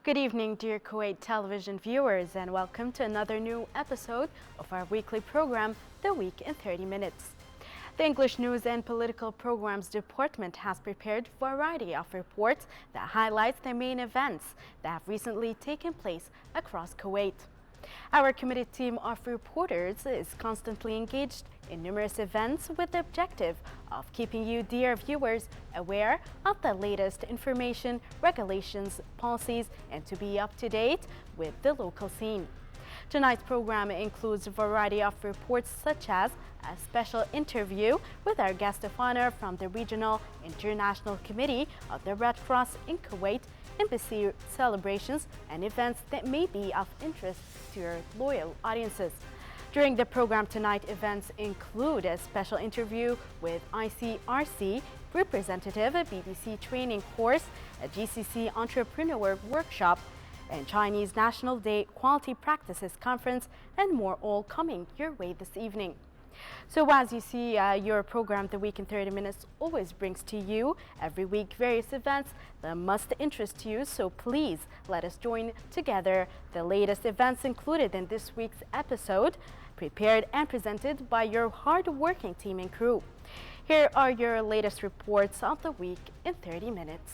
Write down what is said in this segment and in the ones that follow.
Good evening, dear Kuwait television viewers, and welcome to another new episode of our weekly program, The Week in 30 Minutes. The English News and Political Programs Department has prepared a variety of reports that highlights the main events that have recently taken place across Kuwait. Our committed team of reporters is constantly engaged in numerous events with the objective of keeping you, dear viewers, aware of the latest information, regulations, policies, and to be up to date with the local scene. Tonight's program includes a variety of reports such as a special interview with our guest of honor from the Regional International Committee of the Red Cross in Kuwait, embassy celebrations, and events that may be of interest to your loyal audiences. During the program tonight, events include a special interview with ICRC representative, a BBC training course, a GCC entrepreneur workshop, and Chinese National Day Quality Practices Conference, and more all coming your way this evening. So as you see, your program, The Week in 30 Minutes, always brings to you every week various events that must interest you. So please let us join together the latest events included in this week's episode, prepared and presented by your hard-working team and crew. Here are your latest reports of the week in 30 minutes.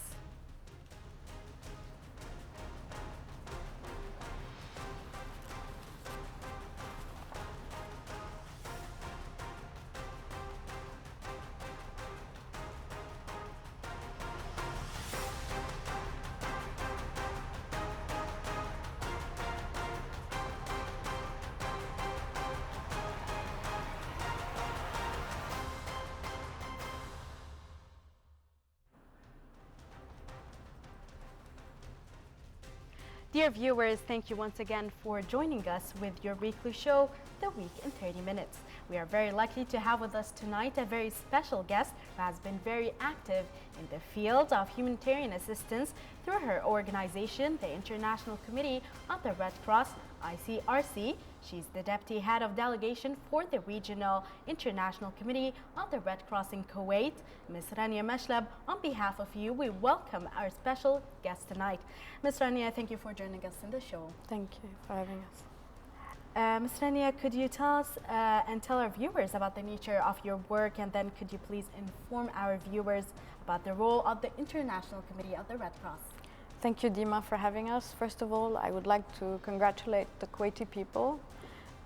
Dear viewers, thank you once again for joining us with your weekly show, The Week in 30 Minutes. We are very lucky to have with us tonight a very special guest who has been very active in the field of humanitarian assistance through her organization, the International Committee of the Red Cross, ICRC. She's the Deputy Head of Delegation for the Regional International Committee of the Red Cross in Kuwait. Ms. Rania Mashlab, on behalf of you, we welcome our special guest tonight. Ms. Rania, thank you for joining us in the show. Thank you for having us. Ms. Rania, could you tell us and tell our viewers about the nature of your work, and then could you please inform our viewers about the role of the International Committee of the Red Cross? Thank you, Dima, for having us. First of all, I would like to congratulate the Kuwaiti people,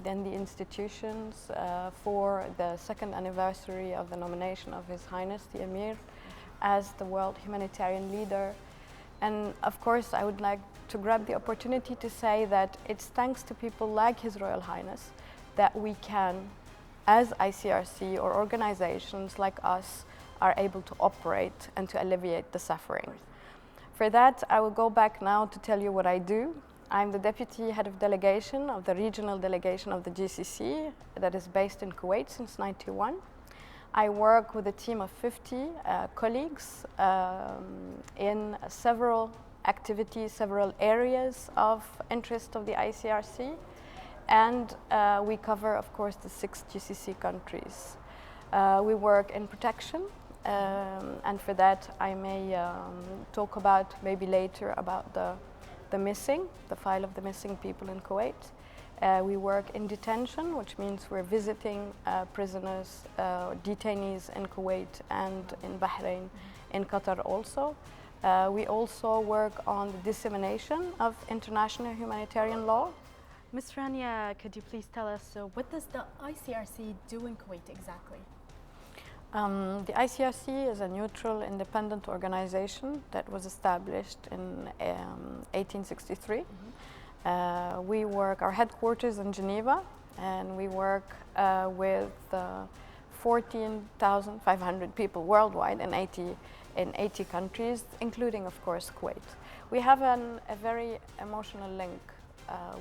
then the institutions, for the second anniversary of the nomination of His Highness the Emir as the World Humanitarian Leader. And of course, I would like to grab the opportunity to say that it's thanks to people like His Royal Highness that we can, as ICRC or organizations like us, are able to operate and to alleviate the suffering. For that, I will go back now to tell you what I do. I'm the Deputy Head of Delegation of the Regional Delegation of the GCC that is based in Kuwait since '91. I work with a team of 50 colleagues in several activities, several areas of interest of the ICRC, and we cover, of course, the 6 GCC countries. We work in protection, and for that I may talk about maybe later about the missing, the file of the missing people in Kuwait. We work in detention, which means we're visiting prisoners, detainees in Kuwait and in Bahrain, in Qatar also. We also work on the dissemination of international humanitarian law. Ms. Rania, could you please tell us, what does the ICRC do in Kuwait exactly? The ICRC is a neutral, independent organization that was established in 1863. We work, our headquarters in Geneva, and we work with 14,500 people worldwide in 80 countries, including, of course, Kuwait. We have a very emotional link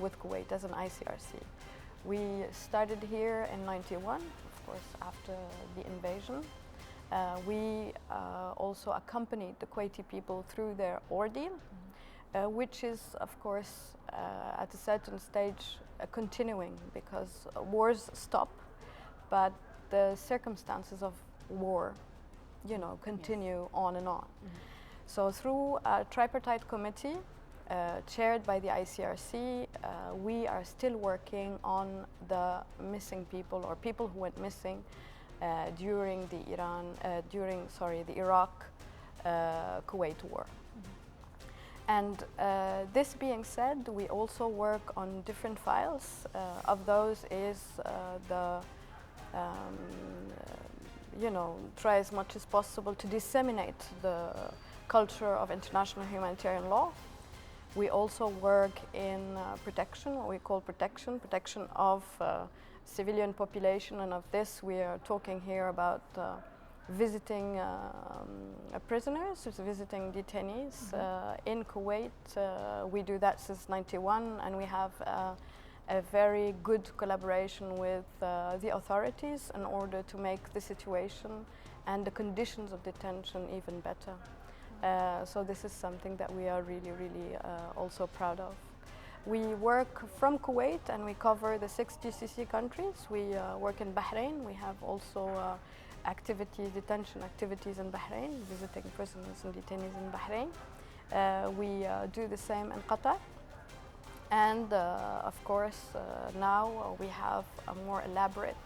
with Kuwait as an ICRC. We started here in '91, of course, after the invasion. We also accompanied the Kuwaiti people through their ordeal, which is, of course, at a certain stage continuing, because wars stop, but the circumstances of war, continue on and on. So through a tripartite committee, chaired by the ICRC, we are still working on the missing people or people who went missing during the Iraq Kuwait war. And this being said, we also work on different files. Of those is try as much as possible to disseminate the culture of international humanitarian law. We also work in protection, what we call protection of civilian population, and of this we are talking here about visiting prisoners, visiting detainees. In Kuwait, we do that since '91, and we have a very good collaboration with the authorities in order to make the situation and the conditions of detention even better. So this is something that we are really also proud of. We work from Kuwait and we cover the 6 GCC countries. We work in Bahrain. We have also detention activities in Bahrain, visiting prisoners and detainees in Bahrain. We do the same in Qatar. And of course, now we have a more elaborate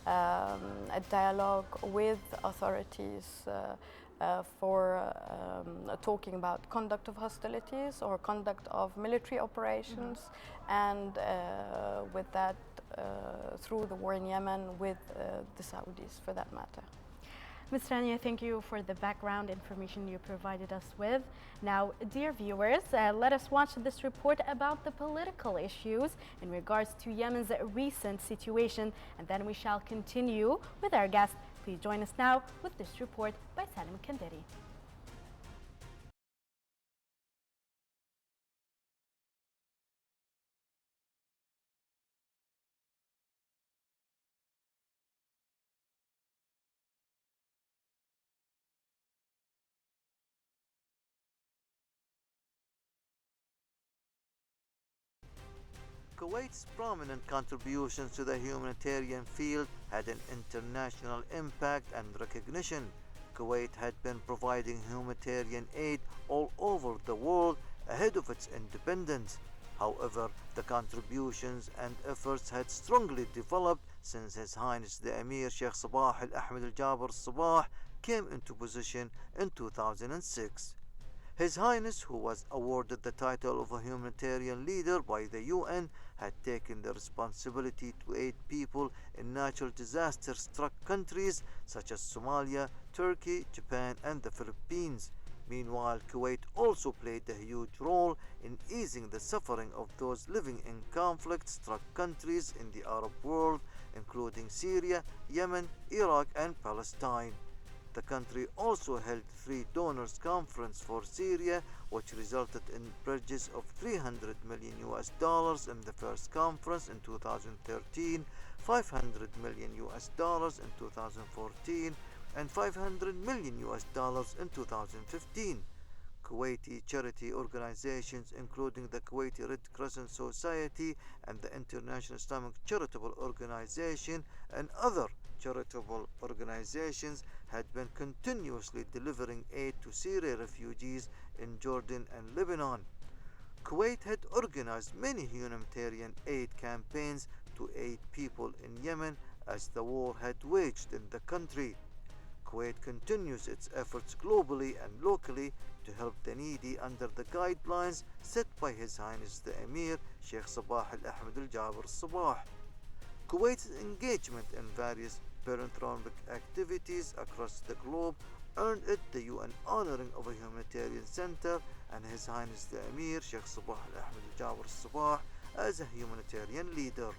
a dialogue with authorities for talking about conduct of hostilities or conduct of military operations, and with that through the war in Yemen with the Saudis for that matter. Ms. Rania, thank you for the background information you provided us with. Now, dear viewers, let us watch this report about the political issues in regards to Yemen's recent situation, and then we shall continue with our guest. Please join us now with this report by Salim Kandari. Kuwait's prominent contributions to the humanitarian field had an international impact and recognition. Kuwait had been providing humanitarian aid all over the world ahead of its independence. However, the contributions and efforts had strongly developed since His Highness the Emir Sheikh Sabah Al-Ahmed Al-Jaber Sabah came into position in 2006. His Highness, who was awarded the title of a humanitarian leader by the UN, had taken the responsibility to aid people in natural disaster-struck countries such as Somalia, Turkey, Japan, and the Philippines. Meanwhile, Kuwait also played a huge role in easing the suffering of those living in conflict-struck countries in the Arab world, including Syria, Yemen, Iraq, and Palestine. The country also held 3 donors conference for Syria, which resulted in pledges of $300 million in the first conference in 2013, $500 million in 2014, and $500 million in 2015. Kuwaiti charity organizations, including the Kuwaiti Red Crescent Society and the International Islamic Charitable Organization and other charitable organizations, had been continuously delivering aid to Syrian refugees in Jordan and Lebanon. Kuwait had organized many humanitarian aid campaigns to aid people in Yemen as the war had waged in the country. Kuwait continues its efforts globally and locally to help the needy under the guidelines set by His Highness the Emir Sheikh Sabah Al-Ahmed Al-Jaber Sabah. Kuwait's engagement in various philanthropic activities across the globe earned it the UN honoring of a humanitarian center and His Highness the Emir Sheikh Sabah Al-Ahmed Al-Jaber Sabah as a humanitarian leader.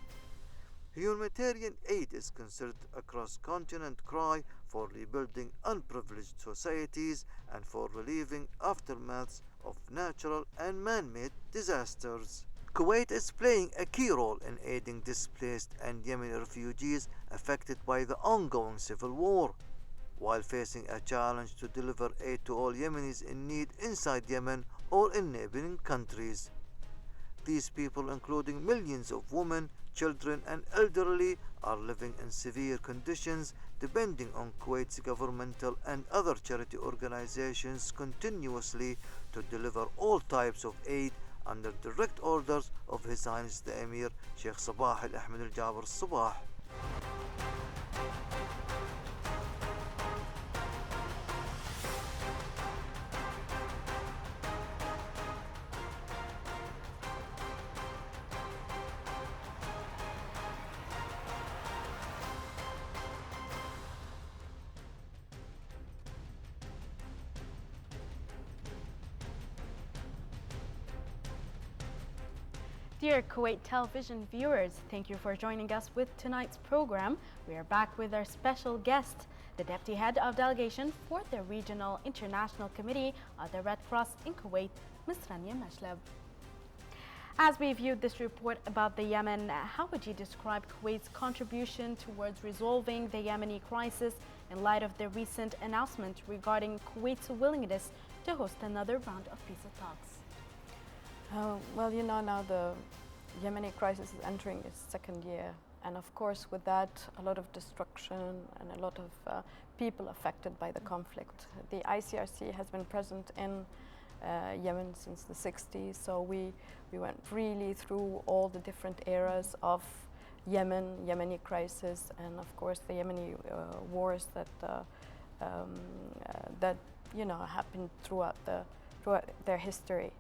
Humanitarian aid is considered a cross-continent cry for rebuilding unprivileged societies and for relieving aftermaths of natural and man-made disasters. Kuwait is playing a key role in aiding displaced and Yemeni refugees affected by the ongoing civil war, while facing a challenge to deliver aid to all Yemenis in need inside Yemen or in neighboring countries. These people, including millions of women, children, and elderly, are living in severe conditions, depending on Kuwait's governmental and other charity organizations continuously to deliver all types of aid under direct orders of His Highness the Emir Sheikh Sabah Al Ahmed Al Jaber Al Sabah. Dear Kuwait television viewers, thank you for joining us with tonight's program. We are back with our special guest, the Deputy Head of Delegation for the Regional International Committee of the Red Cross in Kuwait, Ms. Rania Mashlab. As we viewed this report about the Yemen, how would you describe Kuwait's contribution towards resolving the Yemeni crisis in light of the recent announcement regarding Kuwait's willingness to host another round of peace talks? Well, you know, now the Yemeni crisis is entering its second year. And of course, with that, a lot of destruction and a lot of people affected by the conflict. The ICRC has been present in Yemen since the 60s. So we went really through all the different eras of Yemeni crisis, and of course the Yemeni wars that you know happened throughout their history.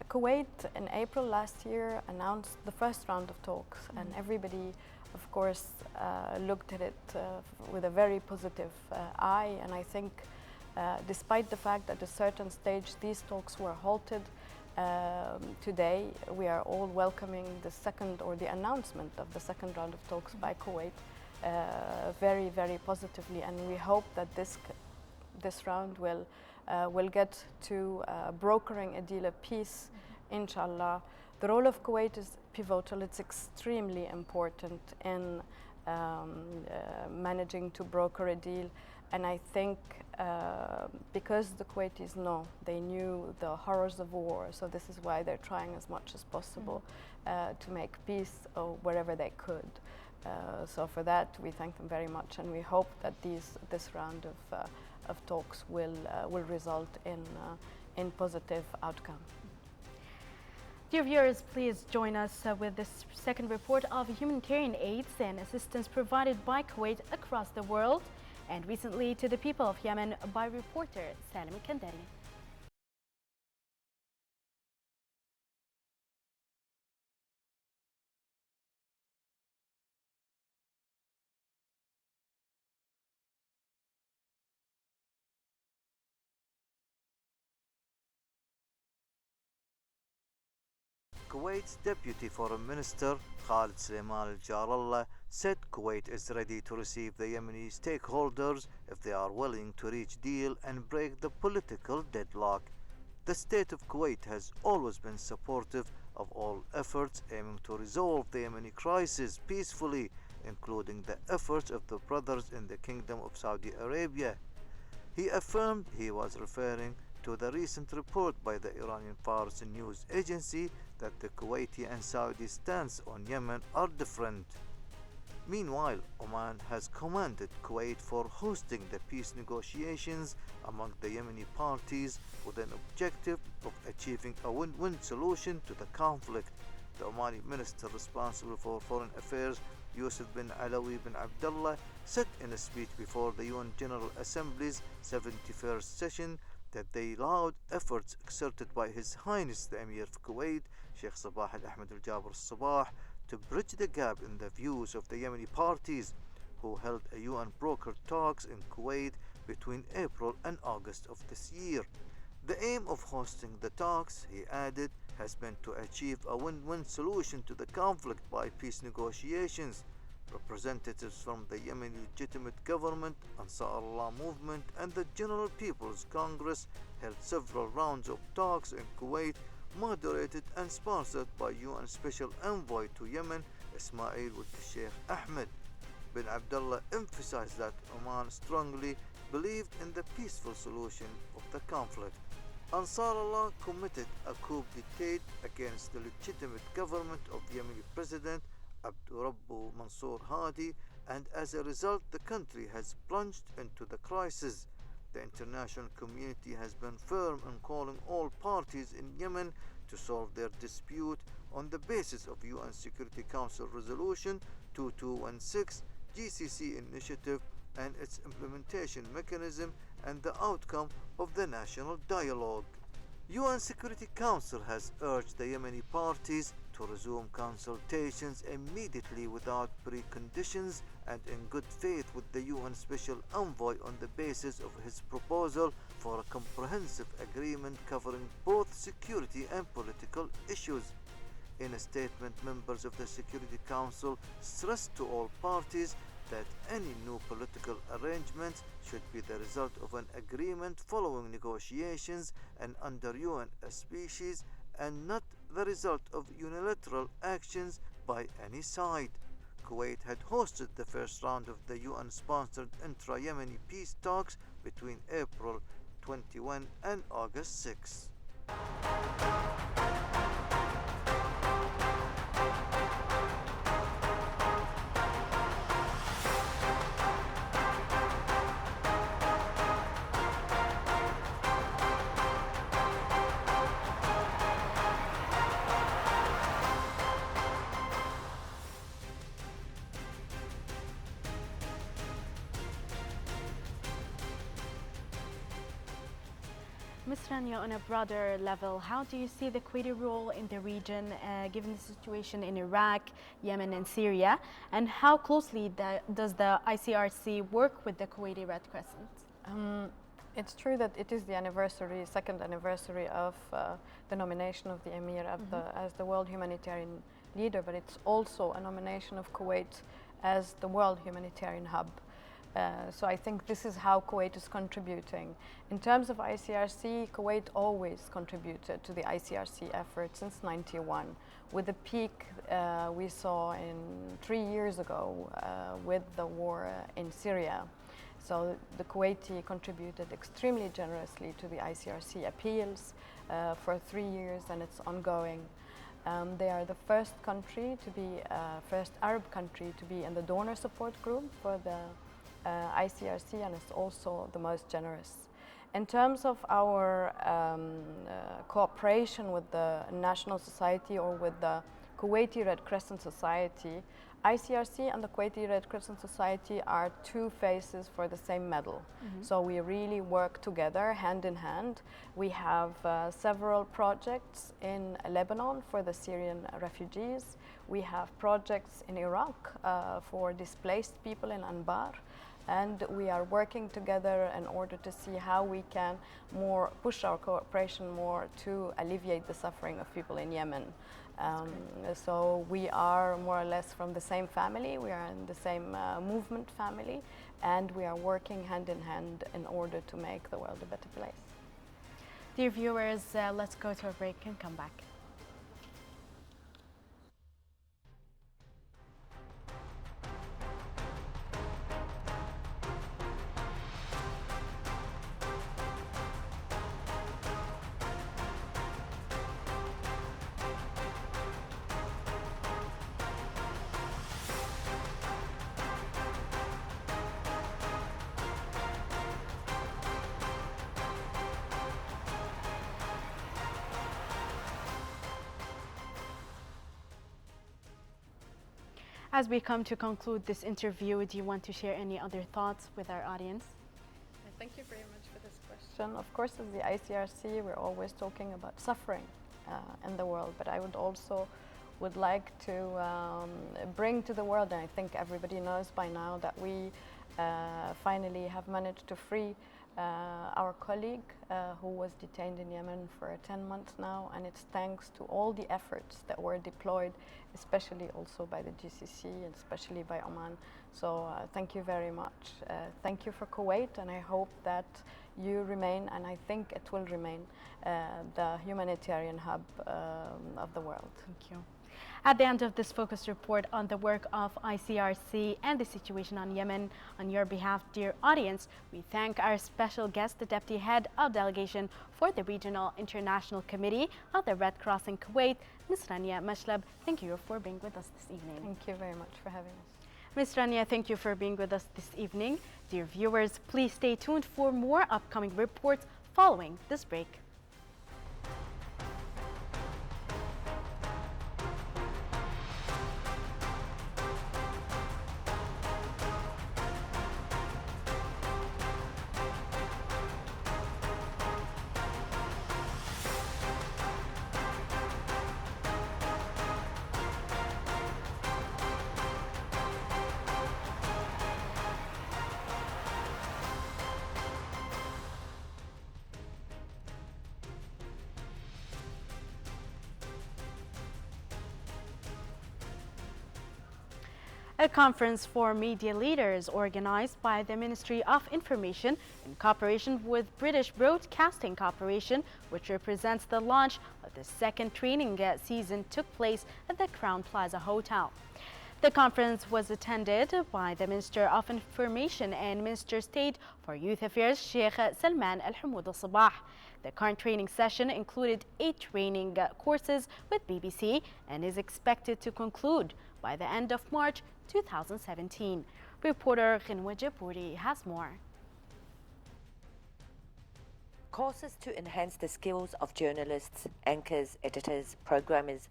Kuwait in April last year announced the first round of talks, and everybody, of course, looked at it with a very positive eye. And I think, despite the fact that at a certain stage these talks were halted, today we are all welcoming the second, or the announcement of the second round of talks by Kuwait very, very positively. And we hope that this round will get to brokering a deal of peace, inshallah. The role of Kuwait is pivotal. It's extremely important in managing to broker a deal. And I think because the Kuwaitis they knew the horrors of war, so this is why they're trying as much as possible to make peace wherever they could. So for that, we thank them very much, and we hope that this round of talks will result in positive outcome. Dear viewers, please join us with this second report of humanitarian aids and assistance provided by Kuwait across the world, and recently to the people of Yemen by reporter Salim Kandari. Kuwait's Deputy Foreign Minister Khalid Suleiman Al Jarallah said Kuwait is ready to receive the Yemeni stakeholders if they are willing to reach deal and break the political deadlock. The state of Kuwait has always been supportive of all efforts aiming to resolve the Yemeni crisis peacefully, including the efforts of the brothers in the Kingdom of Saudi Arabia. He affirmed he was referring to the recent report by the Iranian Fars news agency that the Kuwaiti and Saudi stance on Yemen are different. Meanwhile, Oman has commended Kuwait for hosting the peace negotiations among the Yemeni parties with an objective of achieving a win-win solution to the conflict. The Omani minister responsible for foreign affairs, Yusuf bin Alawi bin Abdullah, said in a speech before the UN General Assembly's 71st session that they laud efforts exerted by His Highness the Emir of Kuwait, Sheikh Sabah Al Ahmed Al Jaber Al Sabah, to bridge the gap in the views of the Yemeni parties, who held a UN brokered talks in Kuwait between April and August of this year. The aim of hosting the talks, he added, has been to achieve a win-win solution to the conflict by peace negotiations. Representatives from the Yemeni legitimate government, Ansar Allah movement, and the General People's Congress held several rounds of talks in Kuwait, moderated and sponsored by UN Special Envoy to Yemen, Ismail Wuld Sheikh Ahmed. Bin Abdullah emphasized that Oman strongly believed in the peaceful solution of the conflict. Ansar Allah committed a coup d'etat against the legitimate government of Yemeni President Abdurrabbu Mansour Hadi, and as a result the country has plunged into the crisis. The international community has been firm in calling all parties in Yemen to solve their dispute on the basis of UN Security Council Resolution 2216, GCC initiative and its implementation mechanism, and the outcome of the national dialogue. UN Security Council has urged the Yemeni parties to resume consultations immediately without preconditions and in good faith with the UN Special Envoy on the basis of his proposal for a comprehensive agreement covering both security and political issues. In a statement, members of the Security Council stressed to all parties that any new political arrangements should be the result of an agreement following negotiations and under UN auspices and not the result of unilateral actions by any side. Kuwait had hosted the first round of the UN-sponsored intra-Yemeni peace talks between April 21 and August 6. Ms. Rania, on a broader level, how do you see the Kuwaiti role in the region, given the situation in Iraq, Yemen, and Syria? And how closely does the ICRC work with the Kuwaiti Red Crescent? It's true that it is the second anniversary of the nomination of the Emir as the World Humanitarian Leader, but it's also a nomination of Kuwait as the World Humanitarian Hub. So I think this is how Kuwait is contributing. In terms of ICRC, Kuwait always contributed to the ICRC effort since '91, with the peak we saw in 3 years ago with the war in Syria. So the Kuwaiti contributed extremely generously to the ICRC appeals for 3 years, and it's ongoing. They are the first country to be, first Arab country to be in the donor support group for the ICRC, and it's also the most generous. In terms of our cooperation with the National Society or with the Kuwaiti Red Crescent Society, ICRC and the Kuwaiti Red Crescent Society are two faces for the same medal. So we really work together hand in hand. We have several projects in Lebanon for the Syrian refugees. We have projects in Iraq for displaced people in Anbar. And we are working together in order to see how we can push our cooperation more to alleviate the suffering of people in Yemen. So we are more or less from the same family, we are in the same movement family, and we are working hand in hand in order to make the world a better place. Dear viewers, let's go to a break and come back. As we come to conclude this interview, do you want to share any other thoughts with our audience? Thank you very much for this question. Of course, as the ICRC, we're always talking about suffering in the world, but I would like to bring to the world, and I think everybody knows by now, that we finally have managed to free our colleague who was detained in Yemen for 10 months now, and it's thanks to all the efforts that were deployed, especially also by the GCC and especially by Oman. So thank you very much. Thank you for Kuwait, and I hope that you remain, and I think it will remain, the humanitarian hub of the world. Thank you. At the end of this focus report on the work of ICRC and the situation on Yemen, on your behalf, dear audience, we thank our special guest, the Deputy Head of Delegation for the Regional International Committee of the Red Cross in Kuwait, Ms. Rania Mashlab. Thank you for being with us this evening. Thank you very much for having us. Ms. Rania, thank you for being with us this evening. Dear viewers, please stay tuned for more upcoming reports following this break. A conference for media leaders organized by the Ministry of Information in cooperation with British Broadcasting Corporation, which represents the launch of the second training season, took place at the Crown Plaza Hotel. The conference was attended by the Minister of Information and Minister State for Youth Affairs, Sheikh Salman Al Hamoud Al Sabah. The current training session included 8 training courses with BBC and is expected to conclude by the end of March 2017. Reporter Ghinwa Jabouri has more. Courses to enhance the skills of journalists, anchors, editors, programmers,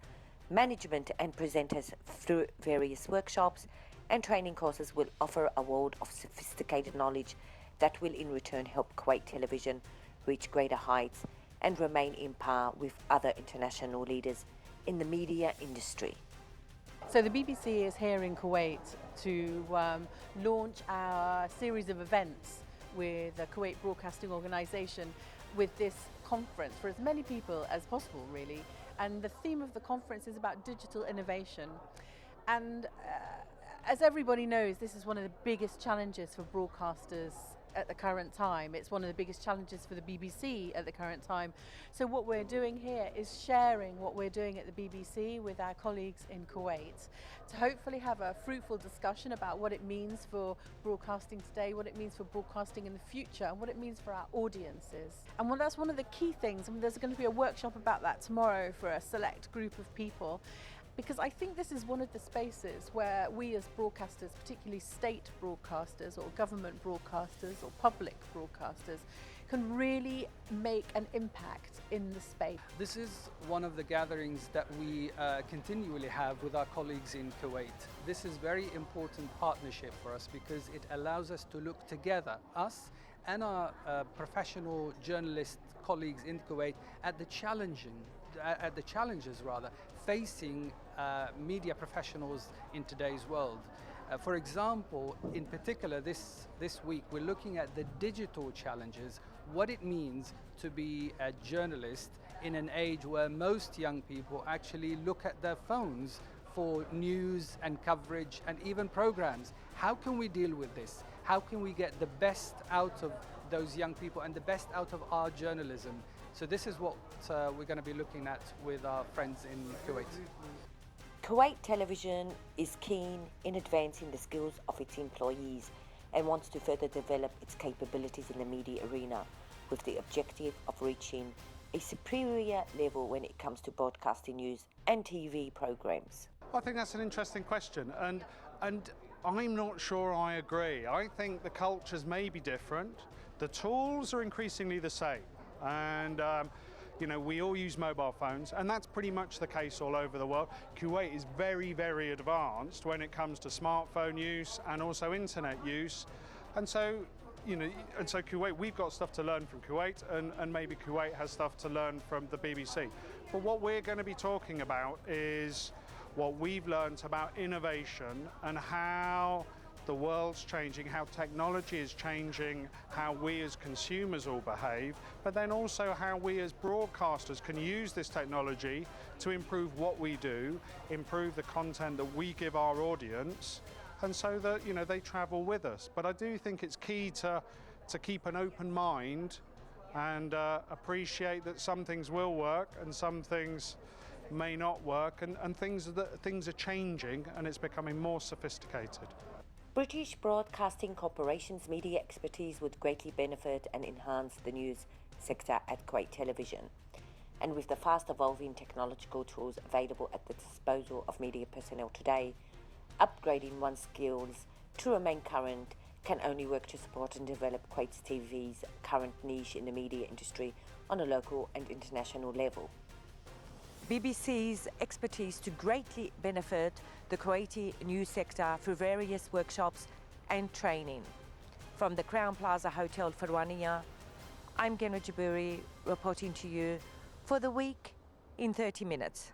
management and presenters through various workshops and training courses will offer a world of sophisticated knowledge that will in return help Kuwait Television reach greater heights and remain in par with other international leaders in the media industry. So the BBC is here in Kuwait to launch our series of events with the Kuwait Broadcasting Organisation with this conference for as many people as possible, really. And the theme of the conference is about digital innovation. And as everybody knows, this is one of the biggest challenges for broadcasters at the current time. It's one of the biggest challenges for the BBC at the current time. So what we're doing here is sharing what we're doing at the BBC with our colleagues in Kuwait to hopefully have a fruitful discussion about what it means for broadcasting today, what it means for broadcasting in the future, and what it means for our audiences. And that's one of the key things. I mean, there's going to be a workshop about that tomorrow for a select group of people, because I think this is one of the spaces where we as broadcasters, particularly state broadcasters or government broadcasters or public broadcasters, can really make an impact in the space. This is one of the gatherings that we continually have with our colleagues in Kuwait. This is very important partnership for us because it allows us to look together, us and our professional journalist colleagues in Kuwait, at the challenges facing media professionals in today's world. For example, in particular this week, we're looking at the digital challenges, what it means to be a journalist in an age where most young people actually look at their phones for news and coverage and even programs. How can we deal with this? How can we get the best out of those young people and the best out of our journalism? So this is what we're going to be looking at with our friends in Kuwait. Kuwait Television is keen in advancing the skills of its employees and wants to further develop its capabilities in the media arena with the objective of reaching a superior level when it comes to broadcasting news and TV programs. I think that's an interesting question, and I'm not sure I agree. I think the cultures may be different. The tools are increasingly the same, and you know, we all use mobile phones, and that's pretty much the case all over the world. Kuwait is very, very advanced when it comes to smartphone use and also internet use, and so, you know, Kuwait, we've got stuff to learn from Kuwait, and maybe Kuwait has stuff to learn from the BBC. But what we're going to be talking about is what we've learned about innovation and how the world's changing, how technology is changing, how we as consumers all behave, but then also how we as broadcasters can use this technology to improve what we do, improve the content that we give our audience, and so that, you know, they travel with us. But I do think it's key to keep an open mind and appreciate that some things will work and some things may not work, and things are changing and it's becoming more sophisticated. British Broadcasting Corporation's media expertise would greatly benefit and enhance the news sector at Kuwait Television. And with the fast evolving technological tools available at the disposal of media personnel today, upgrading one's skills to remain current can only work to support and develop Kuwait TV's current niche in the media industry on a local and international level. BBC's expertise to greatly benefit the Kuwaiti news sector through various workshops and training. From the Crown Plaza Hotel Farwania, I'm Ghinwa Jabouri reporting to you for the week in 30 minutes.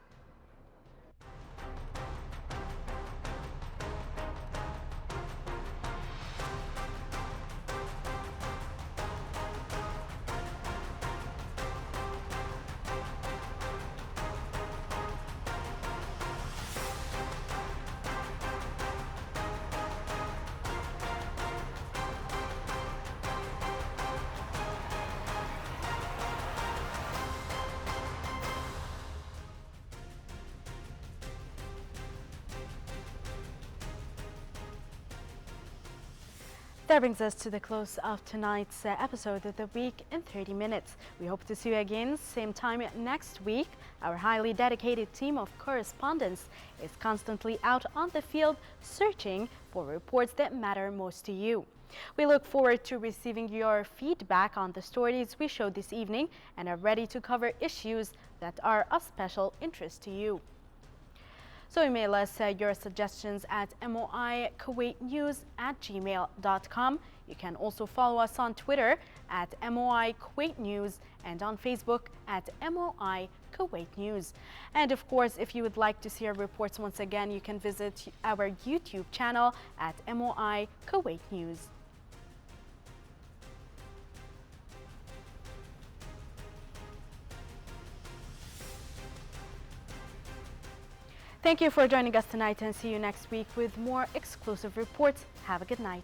That brings us to the close of tonight's episode of The Week in 30 Minutes. We hope to see you again same time next week. Our highly dedicated team of correspondents is constantly out on the field searching for reports that matter most to you. We look forward to receiving your feedback on the stories we showed this evening and are ready to cover issues that are of special interest to you. So email us your suggestions at moikuwaitnews@gmail.com. You can also follow us on Twitter at MOI Kuwait News and on Facebook at MOI Kuwait News. And of course, if you would like to see our reports once again, you can visit our YouTube channel at MOI Kuwait News. Thank you for joining us tonight and see you next week with more exclusive reports. Have a good night.